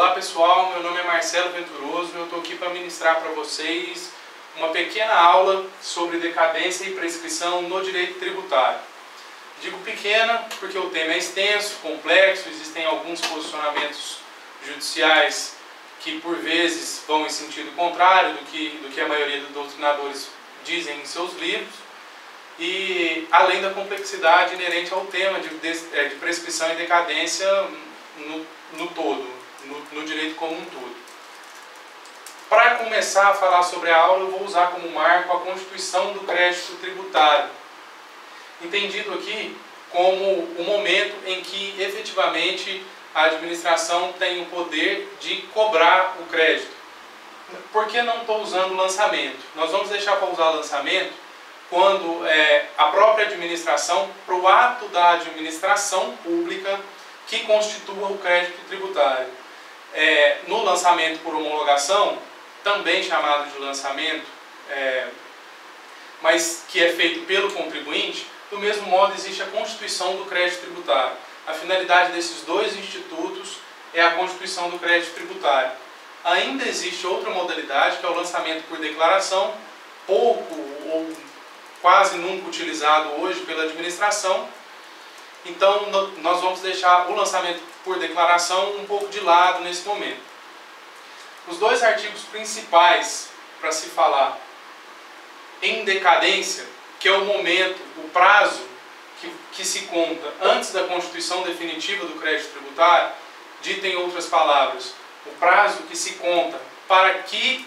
Olá pessoal, meu nome é Marcelo Venturoso e eu estou aqui para ministrar para vocês uma pequena aula sobre decadência e prescrição no direito tributário. Digo pequena porque o tema é extenso, complexo, existem alguns posicionamentos judiciais que por vezes vão em sentido contrário do que a maioria dos doutrinadores dizem em seus livros, e além da complexidade inerente ao tema de prescrição e decadência no todo. No direito como um todo. Para começar a falar sobre a aula, eu vou usar como marco a Constituição do Crédito Tributário, entendido aqui como o momento em que efetivamente a administração tem o poder de cobrar o crédito. Por que não estou usando lançamento? Nós vamos deixar para usar lançamento quando a própria administração, para o ato da administração pública que constitua o crédito tributário. No lançamento por homologação, também chamado de lançamento, mas que é feito pelo contribuinte, do mesmo modo existe a constituição do crédito tributário. A finalidade desses dois institutos é a constituição do crédito tributário. Ainda existe outra modalidade, que é o lançamento por declaração, pouco ou quase nunca utilizado hoje pela administração. Então, nós vamos deixar o lançamento por declaração um pouco de lado nesse momento. Os dois artigos principais para se falar em decadência, que é o momento, o prazo que se conta antes da constituição definitiva do crédito tributário, dito em outras palavras, o prazo que se conta para que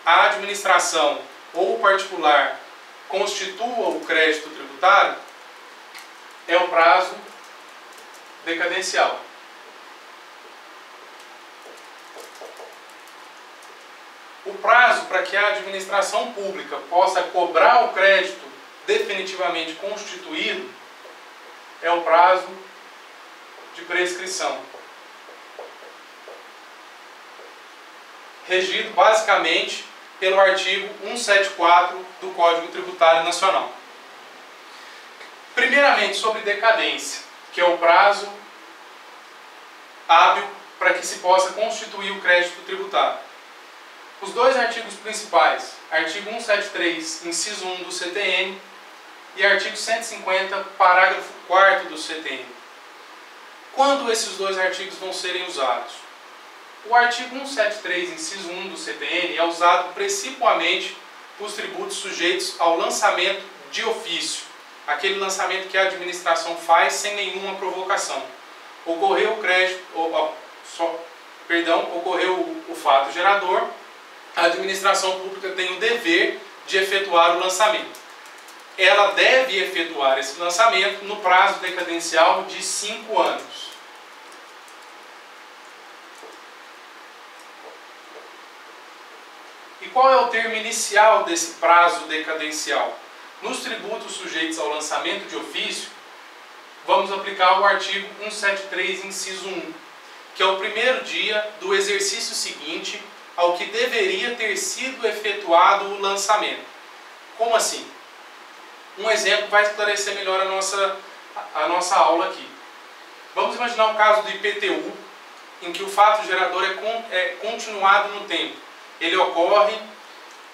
a administração ou o particular constitua o crédito tributário, é o prazo decadencial. O prazo para que a administração pública possa cobrar o crédito definitivamente constituído é o prazo de prescrição, regido basicamente pelo artigo 174 do Código Tributário Nacional. Primeiramente, sobre decadência, que é o prazo hábil para que se possa constituir o crédito tributário. Os dois artigos principais, artigo 173, inciso 1 do CTN e artigo 150, parágrafo 4º do CTN. Quando esses dois artigos vão serem usados? O artigo 173, inciso 1 do CTN é usado principalmente para os tributos sujeitos ao lançamento de ofício, aquele lançamento que a administração faz sem nenhuma provocação. Ocorreu o fato gerador, a administração pública tem o dever de efetuar o lançamento. Ela deve efetuar esse lançamento no prazo decadencial de 5 anos. E qual é o termo inicial desse prazo decadencial? Nos tributos sujeitos ao lançamento de ofício, vamos aplicar o artigo 173, inciso 1, que é o primeiro dia do exercício seguinte ao que deveria ter sido efetuado o lançamento. Como assim? Um exemplo vai esclarecer melhor a nossa aula aqui. Vamos imaginar o caso do IPTU, em que o fato gerador é continuado no tempo. Ele ocorre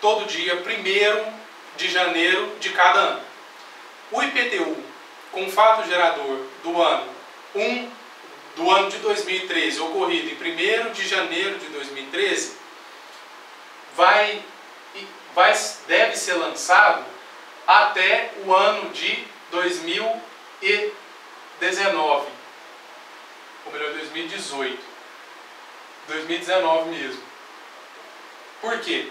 todo dia 1º de janeiro de cada ano. O IPTU, com fato gerador do ano de 2013, ocorrido em 1º de janeiro de 2013, deve ser lançado até o ano de 2019, ou melhor, 2018. 2019 mesmo. Por quê?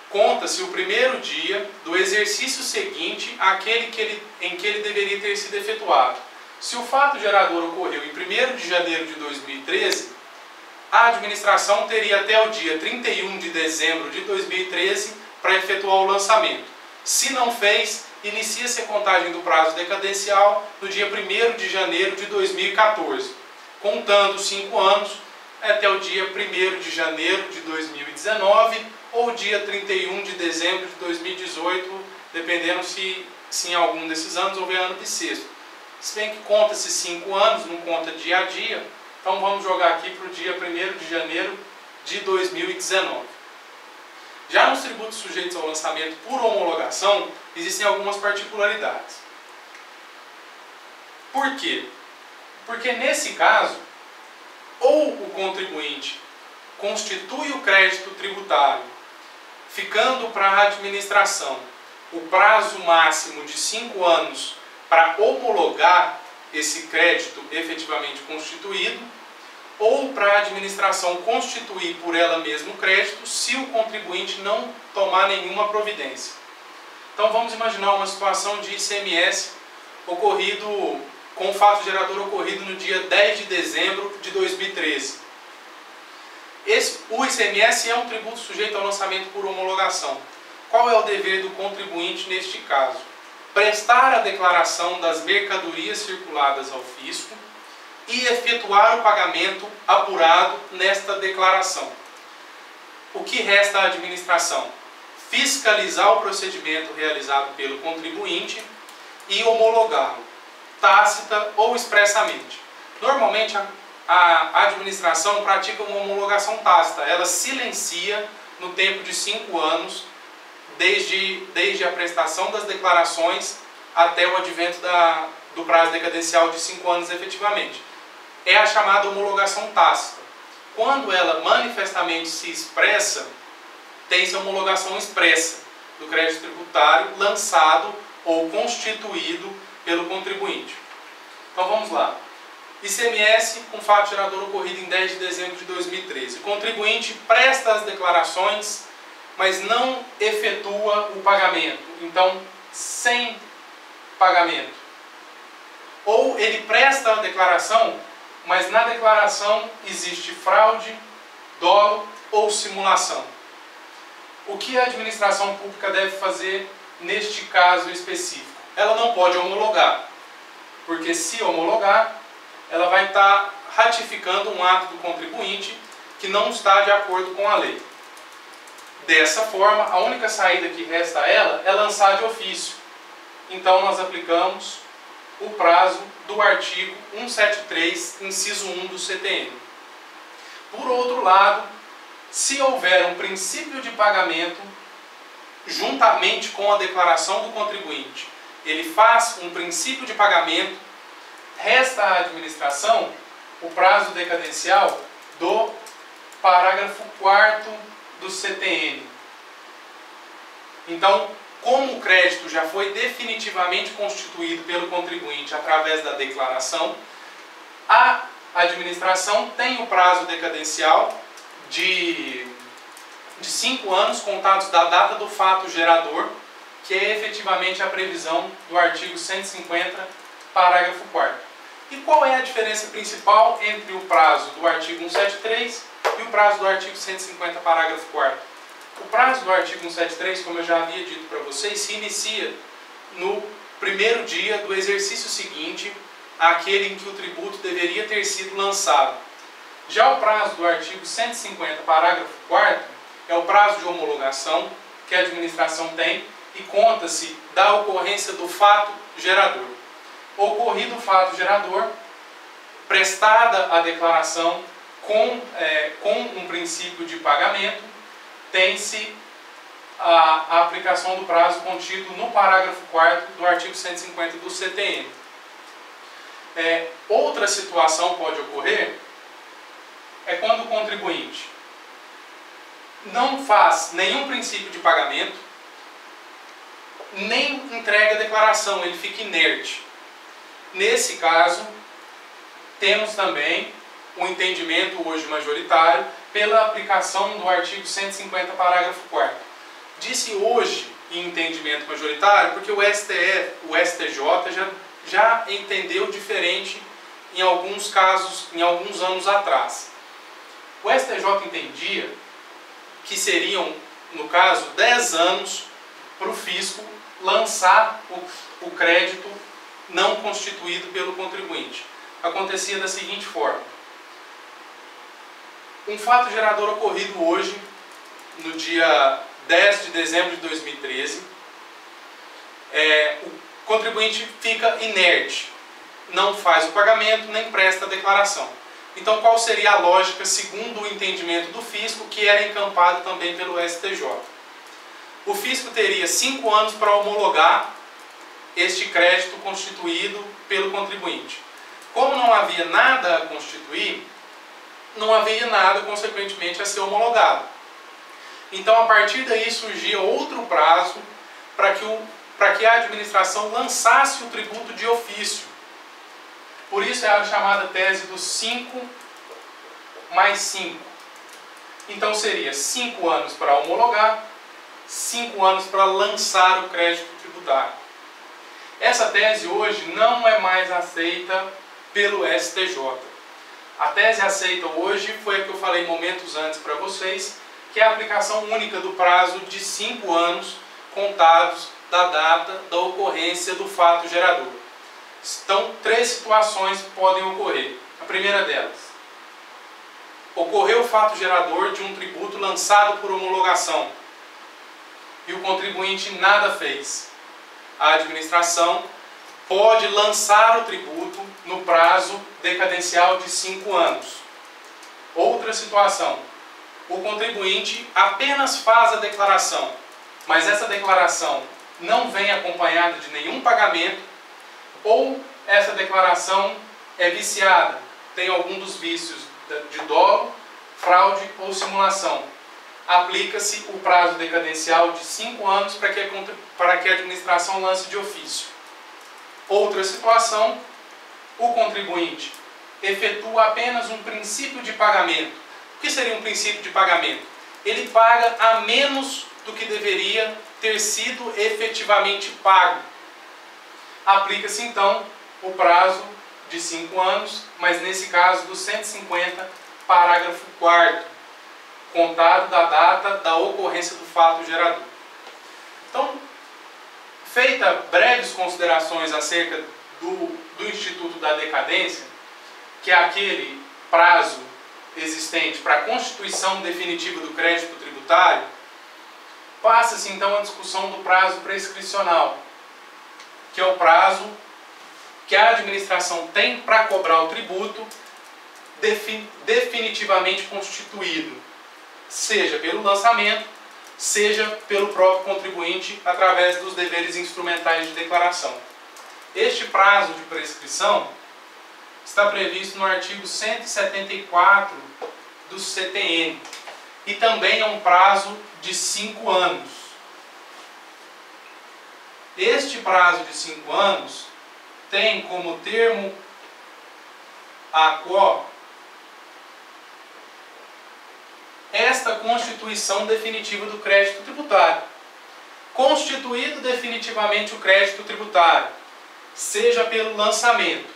Conta-se o primeiro dia do exercício seguinte àquele em que ele deveria ter sido efetuado. Se o fato gerador ocorreu em 1º de janeiro de 2013, a administração teria até o dia 31 de dezembro de 2013 para efetuar o lançamento. Se não fez, inicia-se a contagem do prazo decadencial no dia 1º de janeiro de 2014, contando 5 anos até o dia 1º de janeiro de 2019 ou dia 31 de dezembro de 2018, dependendo se em algum desses anos houver ano bissexto. Se bem que conta-se 5 anos, não conta dia a dia, Então vamos jogar aqui para o dia 1º de janeiro de 2019. Já nos tributos sujeitos ao lançamento por homologação, existem algumas particularidades. Por quê? Porque nesse caso, ou o contribuinte constitui o crédito tributário, ficando para a administração o prazo máximo de 5 anos para homologar esse crédito efetivamente constituído, ou para a administração constituir por ela mesma o crédito, se o contribuinte não tomar nenhuma providência. Então vamos imaginar uma situação de ICMS ocorrido, com o fato gerador ocorrido no dia 10 de dezembro de 2013. O ICMS é um tributo sujeito ao lançamento por homologação. Qual é o dever do contribuinte neste caso? Prestar a declaração das mercadorias circuladas ao fisco e efetuar o pagamento apurado nesta declaração. O que resta à administração? Fiscalizar o procedimento realizado pelo contribuinte e homologá-lo, tácita ou expressamente. Normalmente a administração pratica uma homologação tácita. Ela silencia no tempo de 5 anos, desde a prestação das declarações até o advento do prazo decadencial de 5 anos efetivamente. É a chamada homologação tácita. Quando ela manifestamente se expressa, tem-se a homologação expressa do crédito tributário lançado ou constituído pelo contribuinte. Então vamos lá. ICMS com fato gerador ocorrido em 10 de dezembro de 2013. O contribuinte presta as declarações, mas não efetua o pagamento. Então, sem pagamento. Ou ele presta a declaração, mas na declaração existe fraude, dolo ou simulação. O que a administração pública deve fazer neste caso específico? Ela não pode homologar, porque se homologar, ela vai estar ratificando um ato do contribuinte que não está de acordo com a lei. Dessa forma, a única saída que resta a ela é lançar de ofício. Então nós aplicamos o prazo do artigo 173, inciso 1 do CTN. Por outro lado, se houver um princípio de pagamento, juntamente com a declaração do contribuinte, ele faz um princípio de pagamento, resta à administração o prazo decadencial do parágrafo 4º do CTN. Então, como o crédito já foi definitivamente constituído pelo contribuinte através da declaração, a administração tem o prazo decadencial de 5 anos contados da data do fato gerador, que é efetivamente a previsão do artigo 150, parágrafo 4º. E qual é a diferença principal entre o prazo do artigo 173 e o prazo do artigo 150, parágrafo 4º? O prazo do artigo 173, como eu já havia dito para vocês, se inicia no primeiro dia do exercício seguinte àquele em que o tributo deveria ter sido lançado. Já o prazo do artigo 150, parágrafo 4º, é o prazo de homologação que a administração tem e conta-se da ocorrência do fato gerador. Ocorrido o fato gerador, prestada a declaração com um princípio de pagamento, tem-se a aplicação do prazo contido no parágrafo 4º do artigo 150 do CTN. Outra situação pode ocorrer é quando o contribuinte não faz nenhum princípio de pagamento, nem entrega a declaração, ele fica inerte. Nesse caso, temos também um entendimento hoje majoritário pela aplicação do artigo 150, parágrafo 4º. Disse hoje em entendimento majoritário porque o STJ já entendeu diferente em alguns casos, em alguns anos atrás. O STJ entendia que seriam, no caso, 10 anos para o fisco lançar o crédito não constituído pelo contribuinte. Acontecia da seguinte forma: um fato gerador ocorrido hoje, no dia 10 de dezembro de 2013, o contribuinte fica inerte, não faz o pagamento, nem presta a declaração. Então, qual seria a lógica, segundo o entendimento do fisco, que era encampado também pelo STJ? O fisco teria 5 anos para homologar este crédito constituído pelo contribuinte. Como não havia nada a constituir, não havia nada, consequentemente, a ser homologado. Então, a partir daí, surgia outro prazo para que a administração lançasse o tributo de ofício. Por isso é a chamada tese dos 5 mais 5. Então, seria 5 anos para homologar, 5 anos para lançar o crédito tributário. Essa tese hoje não é mais aceita pelo STJ. A tese aceita hoje foi a que eu falei momentos antes para vocês, que é a aplicação única do prazo de 5 anos contados da data da ocorrência do fato gerador. Então, 3 situações podem ocorrer. A primeira delas, ocorreu o fato gerador de um tributo lançado por homologação e o contribuinte nada fez. A administração pode lançar o tributo no prazo decadencial de 5 anos. Outra situação, o contribuinte apenas faz a declaração, mas essa declaração não vem acompanhada de nenhum pagamento, ou essa declaração é viciada, tem algum dos vícios de dolo, fraude ou simulação. Aplica-se o prazo decadencial de 5 anos para que a administração lance de ofício. Outra situação, o contribuinte efetua apenas um princípio de pagamento. O que seria um princípio de pagamento? Ele paga a menos do que deveria ter sido efetivamente pago. Aplica-se então o prazo de 5 anos, mas nesse caso do 150, parágrafo 4º, contado da data da ocorrência do fato gerador. Então, feita breves considerações acerca do Instituto da Decadência, que é aquele prazo existente para a constituição definitiva do crédito tributário, passa-se então a discussão do prazo prescricional, que é o prazo que a administração tem para cobrar o tributo definitivamente constituído, seja pelo lançamento, seja pelo próprio contribuinte através dos deveres instrumentais de declaração. Este prazo de prescrição está previsto no artigo 174 do CTN e também é um prazo de 5 anos. Este prazo de 5 anos tem como termo aquo esta constituição definitiva do crédito tributário. Constituído definitivamente o crédito tributário, seja pelo lançamento,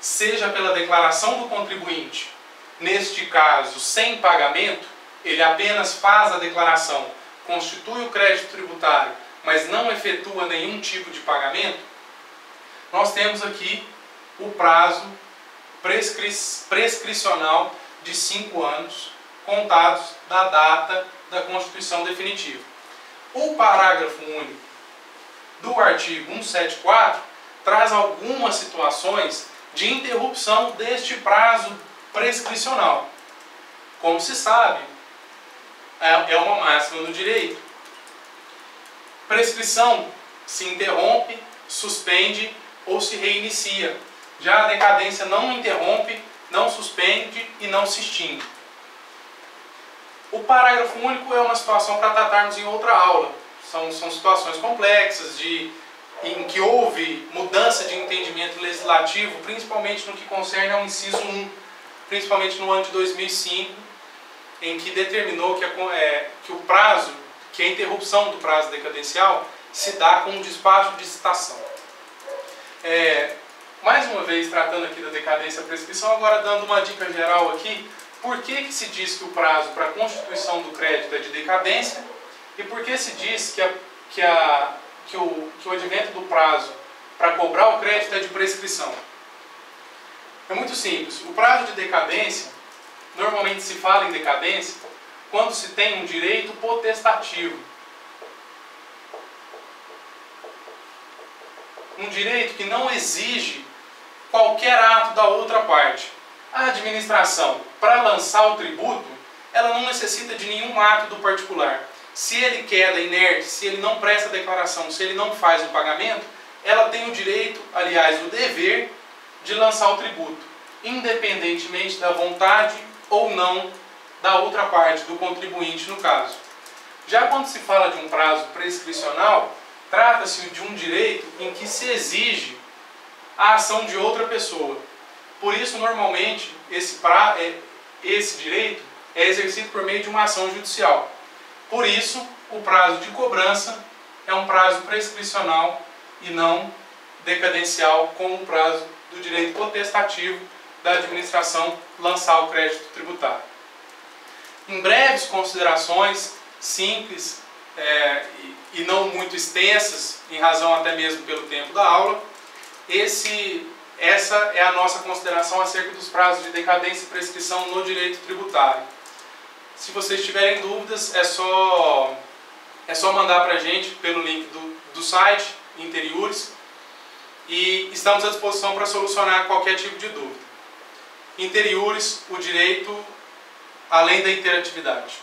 seja pela declaração do contribuinte, neste caso sem pagamento, ele apenas faz a declaração, constitui o crédito tributário, mas não efetua nenhum tipo de pagamento, nós temos aqui o prazo prescricional de 5 anos, contados da data da Constituição definitiva. O parágrafo único do artigo 174 traz algumas situações de interrupção deste prazo prescricional. Como se sabe, é uma máxima no direito. Prescrição se interrompe, suspende ou se reinicia. Já a decadência não interrompe, não suspende e não se extingue. O parágrafo único é uma situação para tratarmos em outra aula. São situações complexas em que houve mudança de entendimento legislativo, principalmente no que concerne ao inciso 1, principalmente no ano de 2005, em que determinou que o prazo, que a interrupção do prazo decadencial se dá com um despacho de citação. Mais uma vez, tratando aqui da decadência e prescrição, agora dando uma dica geral aqui, por que se diz que o prazo para a constituição do crédito é de decadência e por que se diz que o advento do prazo para cobrar o crédito é de prescrição? É muito simples. O prazo de decadência, normalmente se fala em decadência quando se tem um direito potestativo. Um direito que não exige qualquer ato da outra parte. A administração, para lançar o tributo, ela não necessita de nenhum ato do particular. Se ele queda inerte, se ele não presta declaração, se ele não faz o pagamento, ela tem o direito, aliás, o dever de lançar o tributo, independentemente da vontade ou não da outra parte, do contribuinte no caso. Já quando se fala de um prazo prescricional, trata-se de um direito em que se exige a ação de outra pessoa. Por isso, normalmente, esse direito é exercido por meio de uma ação judicial. Por isso, o prazo de cobrança é um prazo prescricional e não decadencial, como o prazo do direito potestativo da administração lançar o crédito tributário. Em breves considerações, simples e não muito extensas, em razão até mesmo pelo tempo da aula, essa é a nossa consideração acerca dos prazos de decadência e prescrição no direito tributário. Se vocês tiverem dúvidas, é só mandar para a gente pelo link do site Interiores, e estamos à disposição para solucionar qualquer tipo de dúvida. Interiores, o direito além da interatividade.